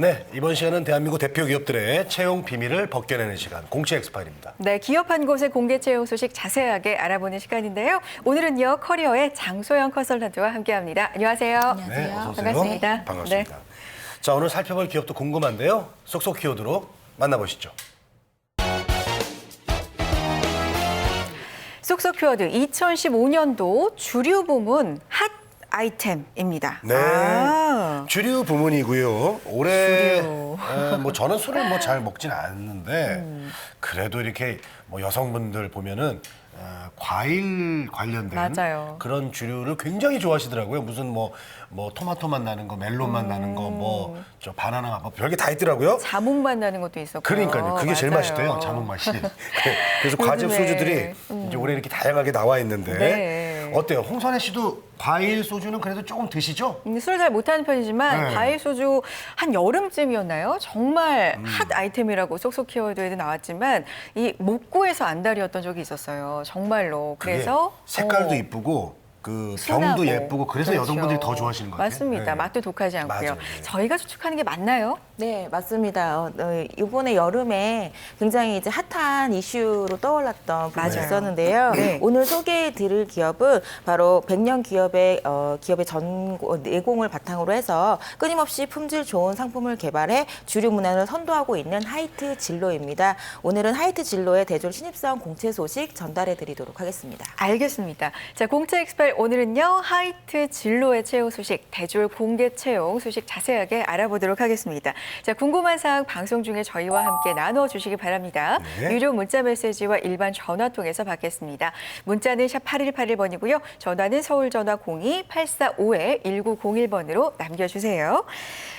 네, 이번 시간은 대한민국 대표 기업들의 채용 비밀을 벗겨내는 시간, 공채 엑스파일입니다. 네, 기업 한 곳의 공개 채용 소식 자세하게 알아보는 시간인데요. 오늘은요, 커리어의 장소영 컨설턴트와 함께합니다. 안녕하세요. 네, 어서 오세요. 반갑습니다. 반갑습니다. 자, 오늘 살펴볼 기업도 궁금한데요. 쏙쏙 키워드로 만나보시죠. 쏙쏙 키워드 2015년도 주류 부문 핫 아이템입니다. 네, 주류 부문이고요. 올해 주류. 뭐 저는 술을 뭐 잘 먹진 않는데 그래도 이렇게 뭐 여성분들 보면은 과일 관련된 맞아요. 그런 주류를 굉장히 좋아하시더라고요. 무슨 뭐 토마토 맛 나는 거, 멜론 맛 나는 거, 뭐 저 바나나 맛, 뭐 별게 다 있더라고요. 자몽 맛 나는 것도 있었고요. 그러니까요. 그게 제일 맞아요. 맛있대요. 자몽 맛이. 그래서 과즙 요즘에, 소주들이 이제 올해 이렇게 다양하게 나와 있는데 네. 어때요? 홍선혜 씨도 과일 소주는 그래도 조금 드시죠? 술 잘 못하는 편이지만 네. 과일 소주 한 여름쯤이었나요? 정말 핫 아이템이라고 쏙쏙 키워드에도 나왔지만 이 못 구해서 안달이었던 적이 있었어요. 정말로. 그게 그래서 색깔도 이쁘고 그 병도 순하고. 예쁘고 그래서 그렇죠. 여성분들이 더 좋아하시는 것 같아요. 맞습니다. 네. 맛도 독하지 않고요. 맞아요. 네. 저희가 추측하는 게 맞나요? 네, 맞습니다. 이번에 여름에 굉장히 이제 핫한 이슈로 떠올랐던 부분이 맞아요. 있었는데요. 네. 오늘 소개해드릴 기업은 바로 100년 기업의 내공을 바탕으로 해서 끊임없이 품질 좋은 상품을 개발해 주류 문화를 선도하고 있는 하이트 진로입니다. 오늘은 하이트 진로의 대졸 신입사원 공채 소식 전달해드리도록 하겠습니다. 알겠습니다. 자, 공채 엑스파일 오늘은요. 하이트 진로의 채용 소식, 대졸 공개 채용 소식 자세하게 알아보도록 하겠습니다. 자, 궁금한 사항 방송 중에 저희와 함께 나눠주시기 바랍니다. 네. 유료 문자 메시지와 일반 전화 통해서 받겠습니다. 문자는 샵 8181번이고요. 전화는 서울 전화 02-845-1901번으로 남겨주세요.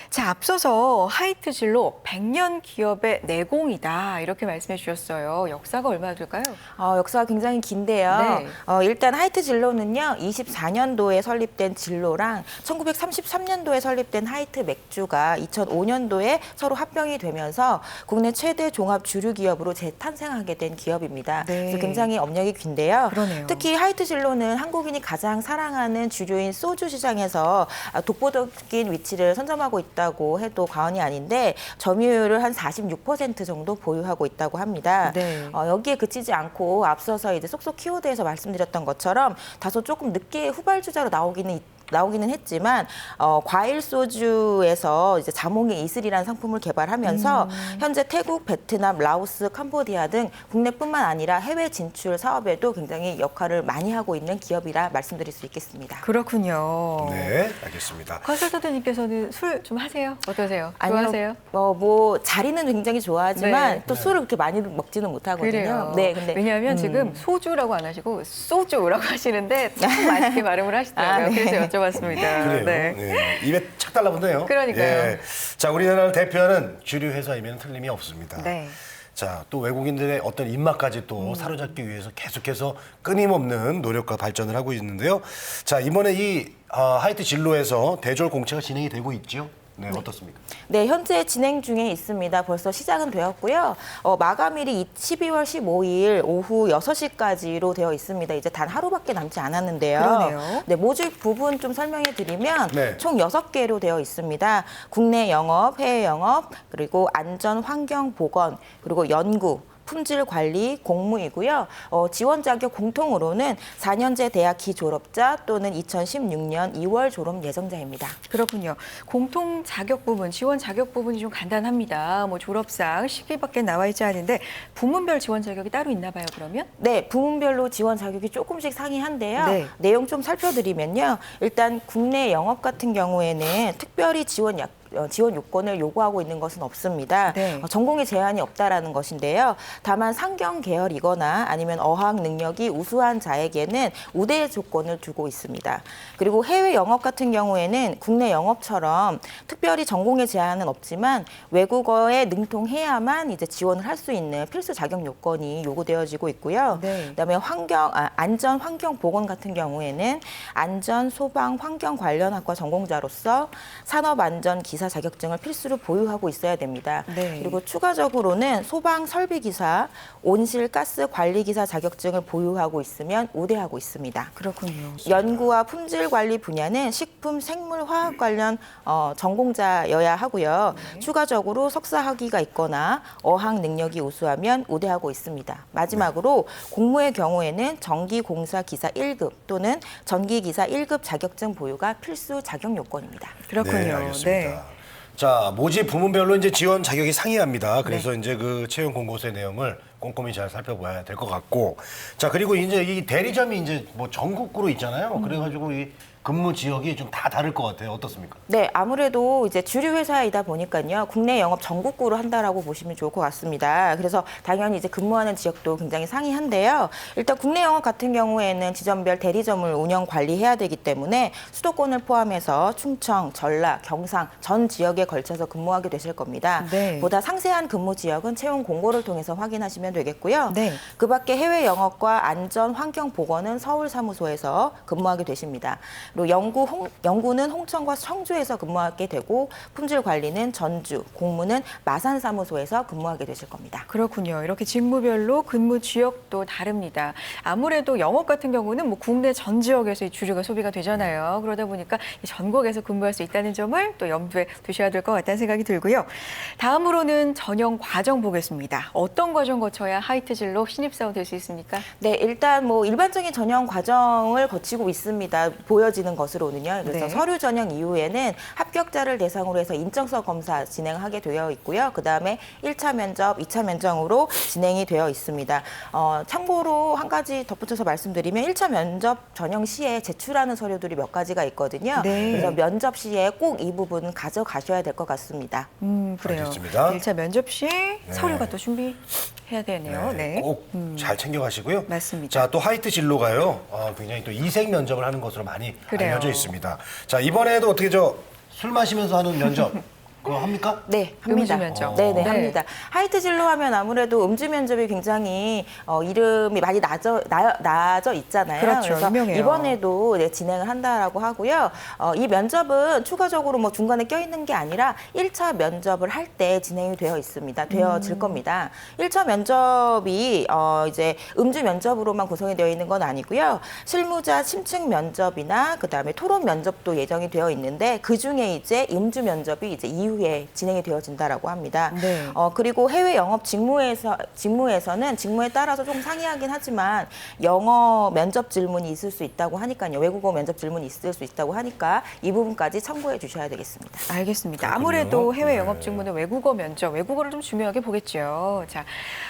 자, 앞서서 하이트 진로 100년 기업의 내공이다 이렇게 말씀해 주셨어요. 역사가 얼마나 될까요? 역사가 굉장히 긴데요. 네. 일단 하이트 진로는요, 24년도에 설립된 진로랑 1933년도에 설립된 하이트 맥주가 2005년도에 서로 합병이 되면서 국내 최대 종합 주류 기업으로 재탄생하게 된 기업입니다. 네. 그래서 굉장히 업력이 긴데요. 그러네요. 특히 하이트 진로는 한국인이 가장 사랑하는 주류인 소주 시장에서 독보적인 위치를 선점하고 있다고 해도 과언이 아닌데 점유율을 한 46% 정도 보유하고 있다고 합니다. 네. 여기에 그치지 않고 앞서서 이제 쏙쏙 키워드에서 말씀드렸던 것처럼 다소 조금 늦게 후발주자로 나오기는 했지만 과일 소주에서 이제 자몽의 이슬이라는 상품을 개발하면서 현재 태국, 베트남, 라오스, 캄보디아 등 국내뿐만 아니라 해외 진출 사업에도 굉장히 역할을 많이 하고 있는 기업이라 말씀드릴 수 있겠습니다. 그렇군요. 네, 알겠습니다. 컨설턴트님께서는 술 좀 하세요? 어떠세요? 좋아하세요? 뭐 자리는 굉장히 좋아하지만 네. 또 술을 그렇게 많이 먹지는 못하거든요. 그래요. 네, 근데 왜냐하면 지금 소주라고 안 하시고 소주라고 하시는데 참 맛있게 발음을 하시더라고요. 네. 그래서 여쭤봤습니다. 그래요. 네. 네, 입에 착 달라붙네요. 그러니까요. 예. 자, 우리나라를 대표하는 주류 회사이면 틀림이 없습니다. 네. 자, 또 외국인들의 어떤 입맛까지 또 사로잡기 위해서 계속해서 끊임없는 노력과 발전을 하고 있는데요. 자, 이번에 이 하이트 진로에서 대졸 공채가 진행이 되고 있죠. 네, 어떻습니까? 네, 현재 진행 중에 있습니다. 벌써 시작은 되었고요. 마감일이 12월 15일 오후 6시까지로 되어 있습니다. 이제 단 하루밖에 남지 않았는데요. 그러네요. 네, 모집 부분 좀 설명해 드리면 네. 총 6개로 되어 있습니다. 국내 영업, 해외 영업, 그리고 안전, 환경, 보건, 그리고 연구, 품질 관리, 공무이고요. 지원 자격 공통으로는 4년제 대학 기졸업자 또는 2016년 2월 졸업 예정자입니다. 그렇군요. 공통 자격 부분, 지원 자격 부분이 좀 간단합니다. 뭐 졸업상, 시기밖에 나와 있지 않은데 부문별 지원 자격이 따로 있나 봐요, 그러면? 네, 부문별로 지원 자격이 조금씩 상이한데요. 네. 내용 좀 살펴드리면요. 일단 국내 영업 같은 경우에는 특별히 지원 요건을 요구하고 있는 것은 없습니다. 네. 전공에 제한이 없다라는 것인데요. 다만 상경 계열이거나 아니면 어학 능력이 우수한 자에게는 우대 조건을 두고 있습니다. 그리고 해외 영업 같은 경우에는 국내 영업처럼 특별히 전공에 제한은 없지만 외국어에 능통해야만 이제 지원을 할 수 있는 필수 자격 요건이 요구되어지고 있고요. 네. 그다음에 안전, 환경, 보건 같은 경우에는 안전, 소방, 환경 관련 학과 전공자로서 산업 안전 기사 기사 자격증을 필수로 보유하고 있어야 됩니다. 네. 그리고 추가적으로는 소방 설비 기사, 온실 가스 관리 기사 자격증을 보유하고 있으면 우대하고 있습니다. 그렇군요. 연구와 품질 관리 분야는 식품, 생물, 화학 관련 전공자여야 하고요. 추가적으로 석사 학위가 있거나 어학 능력이 우수하면 우대하고 있습니다. 마지막으로 공무의 경우에는 전기공사 기사 1급 또는 전기기사 1급 자격증 보유가 필수 자격 요건입니다. 그렇군요. 네, 알겠습니다. 자, 모집 부문별로 이제 지원 자격이 상이합니다. 그래서 이제 그 채용 공고서의 내용을 꼼꼼히 잘 살펴봐야 될 것 같고. 자, 그리고 이제 이 대리점이 이제 뭐 전국구로 있잖아요. 그래가지고 이 근무 지역이 좀 다 다를 것 같아요. 어떻습니까? 네, 아무래도 이제 주류 회사이다 보니까요. 국내 영업 전국구로 한다라고 보시면 좋을 것 같습니다. 그래서 당연히 이제 근무하는 지역도 굉장히 상이한데요. 일단 국내 영업 같은 경우에는 지점별 대리점을 운영 관리해야 되기 때문에 수도권을 포함해서 충청, 전라, 경상 전 지역에 걸쳐서 근무하게 되실 겁니다. 네. 보다 상세한 근무 지역은 채용 공고를 통해서 확인하시면 되겠고요. 네. 그 밖에 해외 영업과 안전 환경 보건은 서울 사무소에서 근무하게 되십니다. 그리고 연구는 홍천과 청주에서 근무하게 되고 품질 관리는 전주, 공무는 마산 사무소에서 근무하게 되실 겁니다. 그렇군요. 이렇게 직무별로 근무 지역도 다릅니다. 아무래도 영업 같은 경우는 뭐 국내 전 지역에서 이 주류가 소비가 되잖아요. 그러다 보니까 이 전국에서 근무할 수 있다는 점을 또 염두에 두셔야 될 것 같다는 생각이 들고요. 다음으로는 전형 과정 보겠습니다. 어떤 과정 거쳐야 하이트 진로 신입사원 될 수 있습니까? 네, 일단 뭐 일반적인 전형 과정을 거치고 있습니다. 보여지는 것으로는요. 그래서 네. 서류 전형 이후에는 합격자를 대상으로 해서 인적서 검사 진행하게 되어 있고요. 그다음에 1차 면접, 2차 면접으로 진행이 되어 있습니다. 참고로 한 가지 덧붙여서 말씀드리면 1차 면접 전형 시에 제출하는 서류들이 몇 가지가 있거든요. 네. 그래서 면접 시에 꼭 이 부분 가져가셔야 될 것 같습니다. 그래요. 알겠습니다. 1차 면접 시 서류가 또 준비해야 되네요. 네. 꼭 잘 챙겨가시고요. 맞습니다. 자, 또 하이트 진로가요. 굉장히 또 이색 면접을 하는 것으로 많이 그래요. 알려져 있습니다. 자, 이번에도 어떻게 술 마시면서 하는 면접 그거 합니까? 네, 합니다. 음주 면접. 네, 네. 합니다. 하이트 진로 하면 아무래도 음주 면접이 굉장히 이름이 많이 나져 있잖아요. 그렇죠. 그래서 유명해요. 이번에도 진행을 한다라고 하고요. 이 면접은 추가적으로 뭐 중간에 껴있는 게 아니라 1차 면접을 할 때 진행이 되어 있습니다. 되어질 겁니다. 1차 면접이 이제 음주 면접으로만 구성이 되어 있는 건 아니고요. 실무자 심층 면접이나 그다음에 토론 면접도 예정이 되어 있는데 그 중에 이제 음주 면접이 이제 이후에 진행이 되어진다라고 합니다. 네. 그리고 해외 영업 직무에서는 직무에 따라서 조금 상이하긴 하지만 영어 면접 질문이 있을 수 있다고 하니까요. 외국어 면접 질문이 있을 수 있다고 하니까 이 부분까지 참고해 주셔야 되겠습니다. 알겠습니다. 그렇군요. 아무래도 해외 네. 영업 직무는 외국어 면접, 외국어를 좀 중요하게 보겠죠. 자,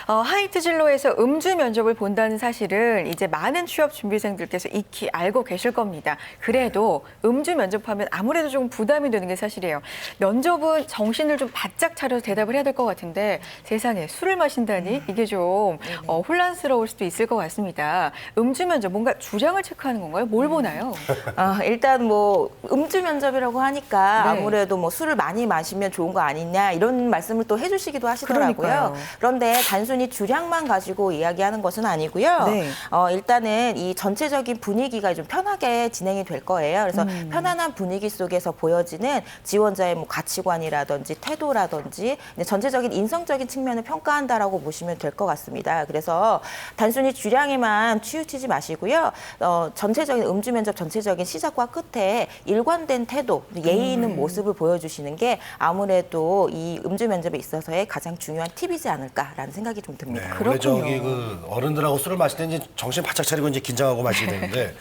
하이트 진로에서 음주 면접을 본다는 사실은 이제 많은 취업 준비생들께서 익히 알고 계실 겁니다. 그래도 음주 면접하면 아무래도 좀 부담이 되는 게 사실이에요. 면접은 정신을 좀 바짝 차려서 대답을 해야 될 것 같은데 세상에 술을 마신다니 이게 좀 혼란스러울 수도 있을 것 같습니다. 음주 면접 뭔가 주량을 체크하는 건가요? 뭘 보나요? 일단 뭐 음주 면접이라고 하니까 네. 아무래도 뭐 술을 많이 마시면 좋은 거 아니냐 이런 말씀을 또 해주시기도 하시더라고요. 그러니까요. 그런데 단순히 주량만 가지고 이야기하는 것은 아니고요. 네. 일단은 이 전체적인 분위기가 좀 편하게 진행이 될 거예요. 그래서 편안한 분위기 속에서 보여지는 지원자의 뭐 가치관이라든지 태도라든지 전체적인 인성적인 측면을 평가한다라고 보시면 될 것 같습니다. 그래서 단순히 주량에만 치우치지 마시고요. 전체적인 음주 면접 전체적인 시작과 끝에 일관된 태도, 예의 있는 모습을 보여주시는 게 아무래도 이 음주 면접에 있어서의 가장 중요한 팁이지 않을까라는 생각이 좀 듭니다. 원래 그렇군요. 저기 그 어른들하고 술을 마실 때 이제 정신 바짝 차리고 이제 긴장하고 마시게 되는데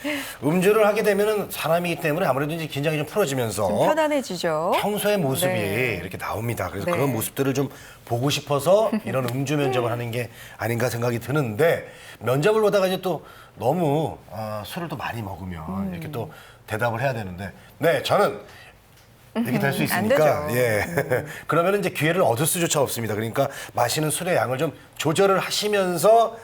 음주를 하게 되면은 사람이기 때문에 아무래도 이제 긴장이 좀 풀어지면서 좀 편안해지죠. 평소의 모습이 네. 이렇게 나옵니다. 그래서 네. 그런 모습들을 좀 보고 싶어서 이런 음주 면접을 하는 게 아닌가 생각이 드는데 면접을 보다가 이제 또 너무 술을 또 많이 먹으면 이렇게 또 대답을 해야 되는데 네 저는 이렇게 될 수 안 있으니까 되죠. 예 그러면 이제 기회를 얻을 수조차 없습니다. 그러니까 마시는 술의 양을 좀 조절을 하시면서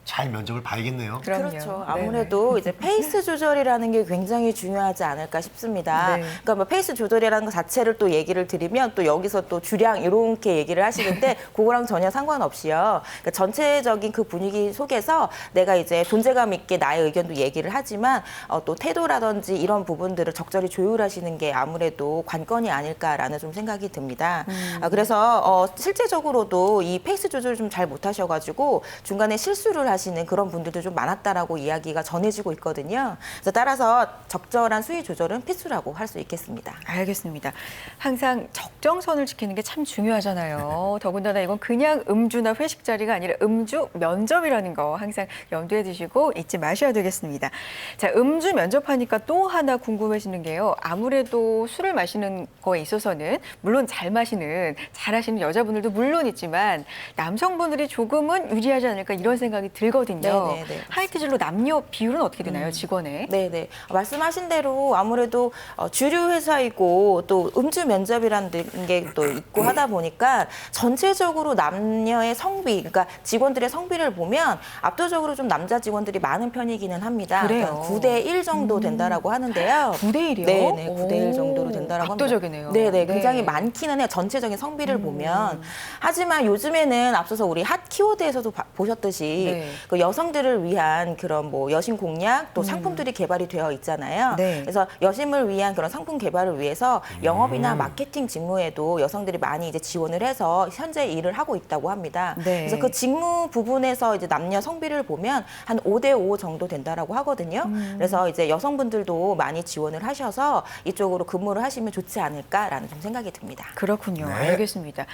잘 면접을 봐야겠네요. 그럼요. 그렇죠. 네네. 아무래도 이제 페이스 조절이라는 게 굉장히 중요하지 않을까 싶습니다. 네. 그러니까 뭐 페이스 조절이라는 것 자체를 또 얘기를 드리면 또 여기서 또 주량 이렇게 얘기를 하시는데 그거랑 전혀 상관없이요. 그러니까 전체적인 그 분위기 속에서 내가 이제 존재감 있게 나의 의견도 얘기를 하지만 또 태도라든지 이런 부분들을 적절히 조율하시는 게 아무래도 관건이 아닐까라는 좀 생각이 듭니다. 그래서 실제적으로도 이 페이스 조절을 좀 잘 못하셔가지고 중간에 실수를 하시는 그런 분들도 좀 많았다라고 이야기가 전해지고 있거든요. 그래서 따라서 적절한 수위 조절은 필수라고 할 수 있겠습니다. 알겠습니다. 항상 적정선을 지키는 게 참 중요하잖아요. 더군다나 이건 그냥 음주나 회식 자리가 아니라 음주 면접이라는 거 항상 염두에 두시고 잊지 마셔야 되겠습니다. 자, 음주 면접하니까 또 하나 궁금해지는 게요. 아무래도 술을 마시는 거에 있어서는 물론 잘 마시는, 잘하시는 여자분들도 물론 있지만 남성분들이 조금은 유리하지 않을까 이런 생각이 들거든요. 네네네. 하이트 진로 남녀 비율은 어떻게 되나요, 직원에? 네네. 말씀하신 대로 아무래도 주류 회사이고 또 음주 면접이라는 게 또 있고 하다 보니까 전체적으로 남녀의 성비, 그러니까 직원들의 성비를 보면 압도적으로 좀 남자 직원들이 많은 편이기는 합니다. 그래요? 그러니까 9대 1 정도 된다라고 하는데요. 9대 1이요? 네네, 9대 1 정도로 된다라고 압도적이네요. 합니다. 네네, 네. 굉장히 많기는 해요. 전체적인 성비를 보면. 하지만 요즘에는 앞서서 우리 핫 키워드에서도 보셨듯이 네. 그 여성들을 위한 그런 뭐 여신 공략 또 상품들이 개발이 되어 있잖아요. 네. 그래서 여심을 위한 그런 상품 개발을 위해서 영업이나 마케팅 직무에도 여성들이 많이 이제 지원을 해서 현재 일을 하고 있다고 합니다. 네. 그래서 그 직무 부분에서 이제 남녀 성비를 보면 한 5대 5 정도 된다라고 하거든요. 그래서 이제 여성분들도 많이 지원을 하셔서 이쪽으로 근무를 하시면 좋지 않을까라는 좀 생각이 듭니다. 그렇군요. 네. 알겠습니다.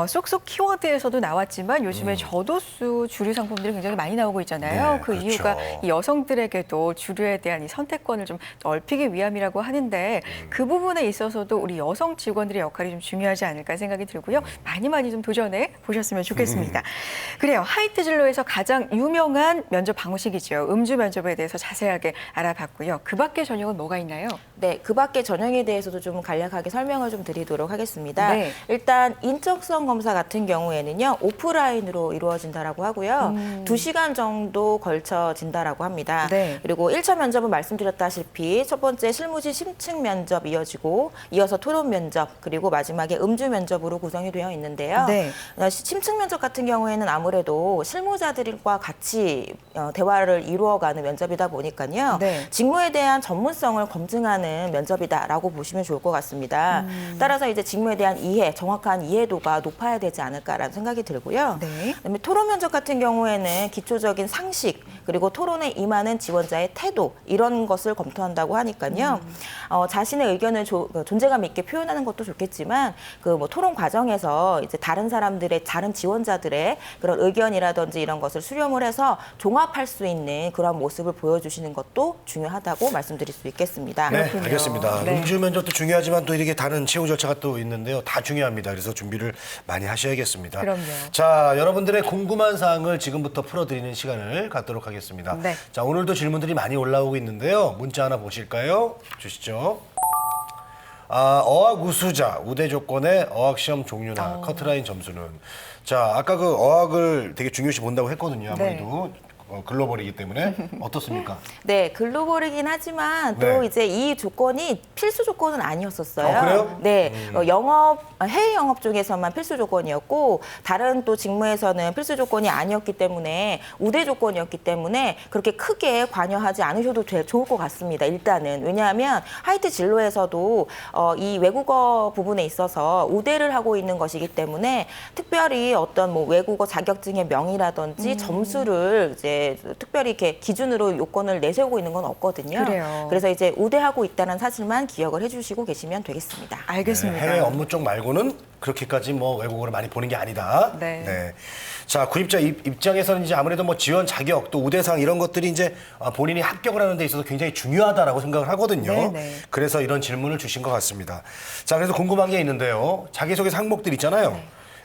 쏙쏙 키워드에서도 나왔지만 요즘에 저도수 주류 상품들이 굉장히 많이 나오고 있잖아요. 네, 그 그렇죠. 이유가 이 여성들에게도 주류에 대한 이 선택권을 좀 넓히기 위함이라고 하는데 그 부분에 있어서도 우리 여성 직원들의 역할이 좀 중요하지 않을까 생각이 들고요. 많이 좀 도전해 보셨으면 좋겠습니다. 그래요. 하이트 진로에서 가장 유명한 면접 방식이죠. 음주 면접에 대해서 자세하게 알아봤고요. 그 밖의 전형은 뭐가 있나요? 네, 그 밖에 전형에 대해서도 좀 간략하게 설명을 좀 드리도록 하겠습니다. 네. 일단 인적성 검사 같은 경우에는요, 오프라인으로 이루어진다라고 하고요. 2시간 정도 걸쳐진다라고 합니다. 네. 그리고 1차 면접은 말씀드렸다시피 첫 번째 실무지 심층 면접 이어지고 이어서 토론 면접 그리고 마지막에 음주 면접으로 구성이 되어 있는데요. 네. 심층 면접 같은 경우에는 아무래도 실무자들과 같이 대화를 이루어가는 면접이다 보니까요. 네. 직무에 대한 전문성을 검증하는 면접이다라고 보시면 좋을 것 같습니다. 따라서 이제 직무에 대한 이해, 정확한 이해도가 높아야 되지 않을까라는 생각이 들고요. 네. 그다음에 토론 면접 같은 경우에는 기초적인 상식 그리고 토론에 임하는 지원자의 태도 이런 것을 검토한다고 하니까요. 자신의 의견을 존재감 있게 표현하는 것도 좋겠지만 그 뭐 토론 과정에서 이제 다른 사람들의 다른 지원자들의 그런 의견이라든지 이런 것을 수렴을 해서 종합할 수 있는 그런 모습을 보여주시는 것도 중요하다고 말씀드릴 수 있겠습니다. 네, 그렇군요. 알겠습니다. 네. 음주 면접도 중요하지만 또 이렇게 다른 채용 절차가 또 있는데요. 다 중요합니다. 그래서 준비를 많이 하셔야겠습니다. 그럼요. 자, 여러분들의 궁금한 사항을 지금부터 풀어드리는 시간을 갖도록 하겠습니다. 네. 자, 오늘도 질문들이 많이 올라오고 있는데요. 문자 하나 보실까요? 주시죠. 어학 우수자, 우대 조건의 어학 시험 종류나 커트라인 점수는. 자, 아까 그 어학을 되게 중요시 본다고 했거든요. 아무래도. 글로벌이기 때문에 어떻습니까? 네, 글로벌이긴 하지만 또 네. 이제 이 조건이 필수 조건은 아니었었어요. 그래요? 네, 해외 영업 쪽에서만 필수 조건이었고 다른 또 직무에서는 필수 조건이 아니었기 때문에 우대 조건이었기 때문에 그렇게 크게 관여하지 않으셔도 좋을 것 같습니다. 일단은 왜냐하면 하이트 진로에서도 이 외국어 부분에 있어서 우대를 하고 있는 것이기 때문에 특별히 어떤 뭐 외국어 자격증의 명이라든지 점수를 이제 특별히 이렇게 기준으로 요건을 내세우고 있는 건 없거든요. 그래요. 그래서 이제 우대하고 있다는 사실만 기억을 해주시고 계시면 되겠습니다. 알겠습니다. 해외 업무 쪽 말고는 그렇게까지 뭐 외국어를 많이 보는 게 아니다. 네. 자, 구입자 입장에서는 이제 아무래도 뭐 지원 자격 또 우대상 이런 것들이 이제 본인이 합격을 하는 데 있어서 굉장히 중요하다라고 생각을 하거든요. 네네. 그래서 이런 질문을 주신 것 같습니다. 자, 그래서 궁금한 게 있는데요. 자기소개서 항목들 있잖아요.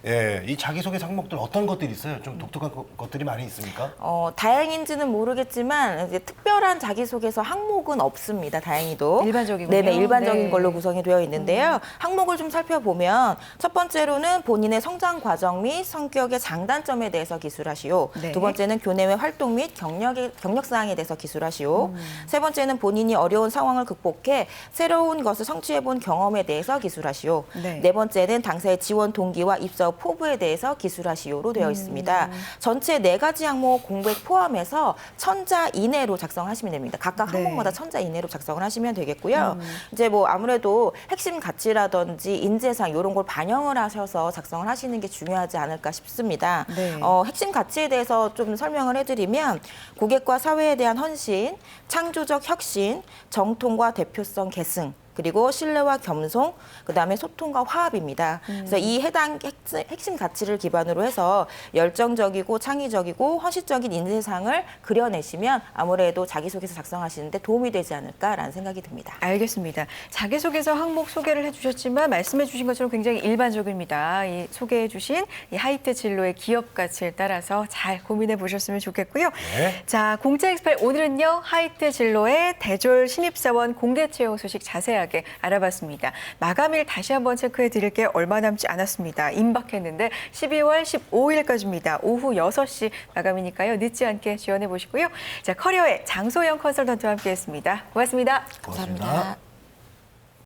예, 이 자기소개 항목들 어떤 것들이 있어요? 좀 독특한 것들이 많이 있습니까? 다행인지는 모르겠지만 이제 특별한 자기소개서 항목은 없습니다. 다행히도. 일반적이군요. 네네, 일반적인 네. 걸로 구성이 되어 있는데요. 항목을 좀 살펴보면 첫 번째로는 본인의 성장 과정 및 성격의 장단점에 대해서 기술하시오. 네. 두 번째는 교내외 활동 및 경력 사항에 대해서 기술하시오. 세 번째는 본인이 어려운 상황을 극복해 새로운 것을 성취해본 경험에 대해서 기술하시오. 네. 네 번째는 당사의 지원 동기와 입사 포부에 대해서 기술하시오로 되어 있습니다. 전체 4가지 항목 공백 포함해서 1000자 이내로 작성하시면 됩니다. 각각 네. 항목마다 1000자 이내로 작성을 하시면 되겠고요. 이제 뭐 아무래도 핵심 가치라든지 인재상 이런 걸 반영을 하셔서 작성을 하시는 게 중요하지 않을까 싶습니다. 네. 핵심 가치에 대해서 좀 설명을 해드리면 고객과 사회에 대한 헌신, 창조적 혁신, 정통과 대표성 계승, 그리고 신뢰와 겸손, 그다음에 소통과 화합입니다. 그래서 이 해당 핵심 가치를 기반으로 해서 열정적이고 창의적이고 헌신적인 인재상을 그려내시면 아무래도 자기소개서 작성하시는데 도움이 되지 않을까라는 생각이 듭니다. 알겠습니다. 자기소개서 항목 소개를 해주셨지만 말씀해 주신 것처럼 굉장히 일반적입니다. 이 소개해 주신 이 하이트 진로의 기업 가치에 따라서 잘 고민해 보셨으면 좋겠고요. 네. 자, 공채 엑스펠 오늘은요. 하이트 진로의 대졸 신입사원 공개 채용 소식 자세하게 알아봤습니다. 마감일 다시 한번 체크해 드릴 게 얼마 남지 않았습니다. 임박했는데 12월 15일까지입니다. 오후 6시 마감이니까요. 늦지 않게 지원해 보시고요. 자, 커리어의 장소영 컨설턴트와 함께했습니다. 고맙습니다. 고맙습니다. 감사합니다.